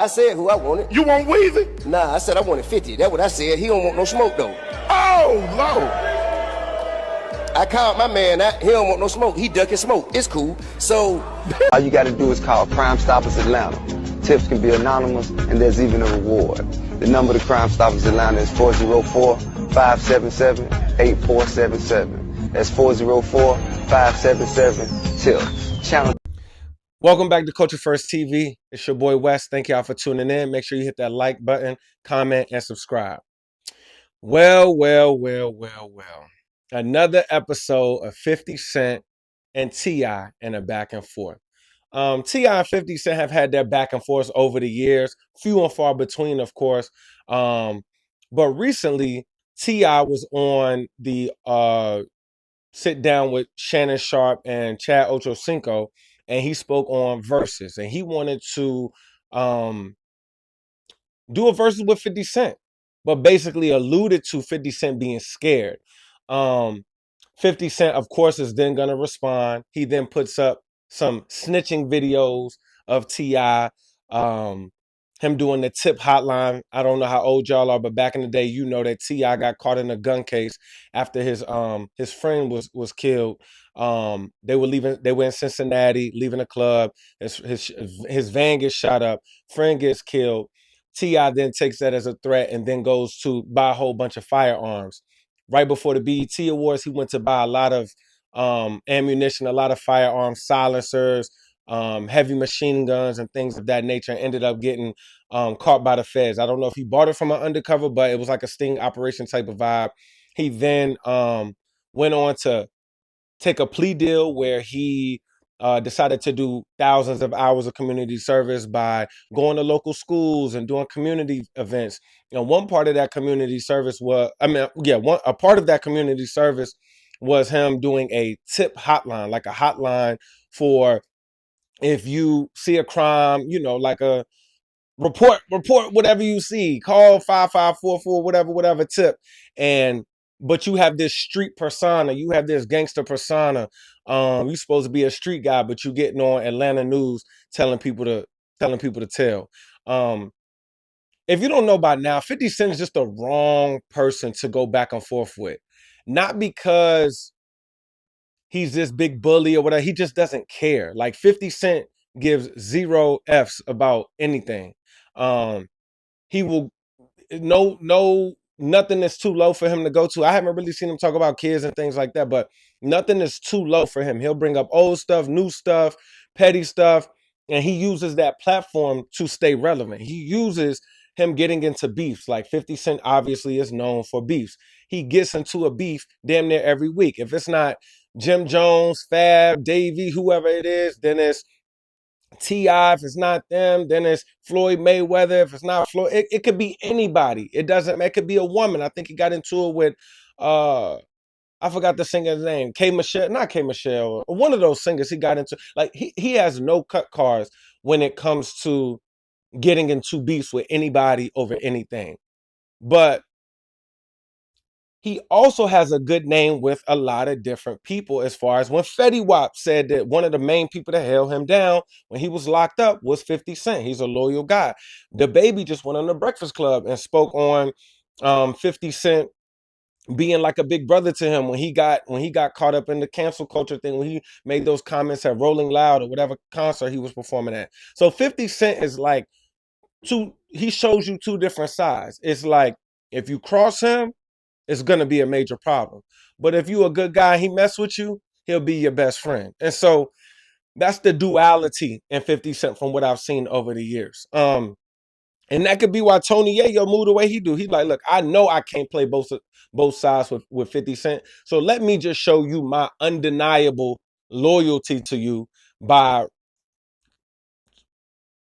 I said who I wanted. You want Weezy? Nah, I said I wanted 50. That's what I said. He don't want no smoke, though. Oh, Lord. I called my man out. He don't want no smoke. He ducking smoke. It's cool. So all you got to do is call Crime Stoppers Atlanta. Tips can be anonymous, and there's even a reward. The number to Crime Stoppers Atlanta is 404-577-8477. That's 404-577-TIPS. Channel. Welcome back to Culture First TV. It's your boy Wes. Thank y'all for tuning in. Make sure you hit that like button, comment, and subscribe. Well. Another episode of 50 Cent and T.I. in a back and forth. T.I. and 50 Cent have had their back and forth over the years, few and far between, of course. But recently, T.I. was on the sit down with Shannon Sharpe and Chad Ochocinco, and he spoke on verses, and he wanted to do a verses with 50 Cent, but basically alluded to 50 Cent being scared. 50 Cent, of course, is then going to respond. He then puts up some snitching videos of T.I., him doing the tip hotline. I don't know how old y'all are, but back in the day, you know that T.I. got caught in a gun case after his friend was killed. They were in Cincinnati, leaving a club. His van gets shot up, friend gets killed. T.I. then takes that as a threat and then goes to buy a whole bunch of firearms. Right before the BET Awards, he went to buy a lot of ammunition, a lot of firearms, silencers, heavy machine guns, and things of that nature, and ended up getting caught by the feds. I don't know if he bought it from an undercover, but it was like a sting operation type of vibe. He then went on to take a plea deal where he decided to do thousands of hours of community service by going to local schools and doing community events. And one part of that community service was, a part of that community service was him doing a tip hotline, like a hotline for if you see a crime, like a report whatever you see, call 5544, whatever tip. But you have this street persona, you have this gangster persona. You're supposed to be a street guy, but you getting on Atlanta news telling people to tell. If you don't know by now, 50 Cent is just the wrong person to go back and forth with. Not because he's this big bully or whatever. He just doesn't care. Like 50 Cent gives zero F's about anything. He will nothing is too low for him to go to. I haven't really seen him talk about kids and things like that, but nothing is too low for him. He'll bring up old stuff, new stuff, petty stuff, and he uses that platform to stay relevant. He uses him getting into beefs. Like 50 Cent obviously is known for beefs. He gets into a beef damn near every week. If it's not Jim Jones, Fab, Davey, whoever it is, then it's T.I. If it's not them, then it's Floyd Mayweather. If it's not Floyd, it could be anybody. It could be a woman. I think he got into it with I forgot the singer's name. Not K Michelle, one of those singers he got into. Like he has no cut cards when it comes to getting into beefs with anybody over anything. But he also has a good name with a lot of different people, as far as when Fetty Wap said that one of the main people that held him down when he was locked up was 50 Cent. He's a loyal guy. DaBaby just went on the Breakfast Club and spoke on 50 Cent being like a big brother to him when he got caught up in the cancel culture thing, when he made those comments at Rolling Loud or whatever concert he was performing at. So 50 Cent is like he shows you two different sides. It's like if you cross him, it's going to be a major problem. But if you a good guy, he mess with you, he'll be your best friend. And so that's the duality in 50 Cent from what I've seen over the years. And that could be why Tony Yayo moved the way he do. He's like, look, I know I can't play both sides with 50 Cent. So let me just show you my undeniable loyalty to you by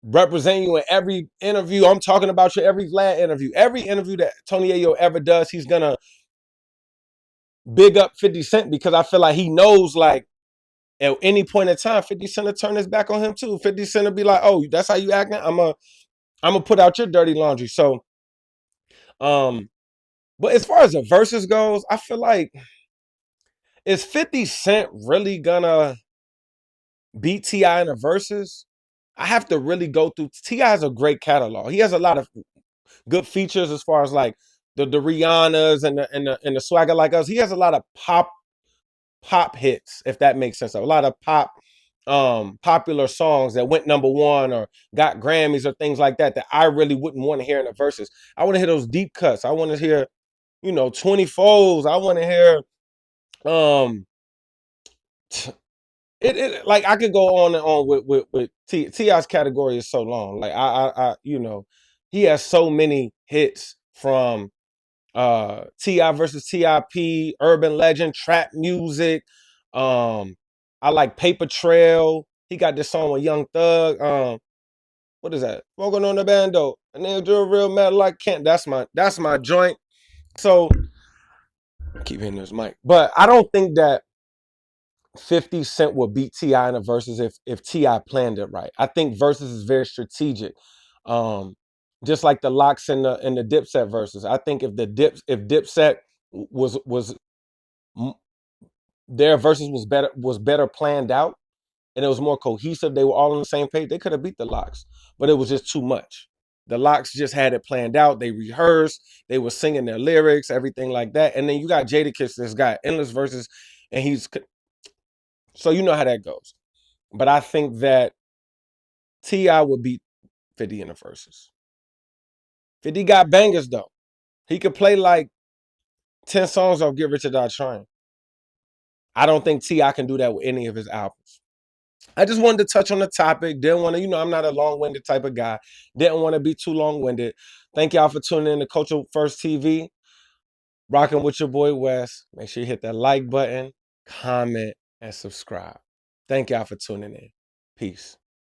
representing you in every interview. I'm talking about you every Vlad interview. Every interview that Tony Yayo ever does, he's going to big up 50 Cent, because I feel like he knows, like, at any point in time, 50 Cent will turn his back on him too. 50 Cent will be like, oh, that's how you acting? I'm gonna put out your dirty laundry. So, but as far as the verses goes, I feel like, is 50 Cent really gonna beat T.I. in the verses? I have to really go through. T.I. has a great catalog. He has a lot of good features as far as like the Rihannas and the Swagger Like Us. He has a lot of pop hits, if that makes sense. A lot of popular songs that went #1 or got Grammys or things like that that I really wouldn't want to hear in the verses. I want to hear those deep cuts. I want to hear, 24s. I want to hear um it like I could go on and on with T.I.'s category is so long. Like he has so many hits from T.I. versus T.I.P., Urban Legend, trap music. I like Paper Trail. He got this song with Young Thug. What is that? Smoking on the bando. And they'll do a real metal like Kent. That's my joint. So I keep hitting this mic. But I don't think that 50 Cent will beat T.I. in the verses if T.I. planned it right. I think verses is very strategic. Just like the Locks and the Dipset verses. I think if Dipset was their verses was better planned out and it was more cohesive, they were all on the same page, they could have beat the Locks. But it was just too much. The Locks just had it planned out. They rehearsed, they were singing their lyrics, everything like that. And then you got Jadakiss, this guy, endless verses, and so you know how that goes. But I think that T.I. would beat 50 in the verses. 50 got bangers though. He could play like 10 songs off Get Rich or Die Trying. I don't think T.I. can do that with any of his albums. I just wanted to touch on the topic. Didn't want to, I'm not a long-winded type of guy. Didn't want to be too long-winded. Thank y'all for tuning in to Culture First TV. Rocking with your boy Wes. Make sure you hit that like button, comment, and subscribe. Thank y'all for tuning in. Peace.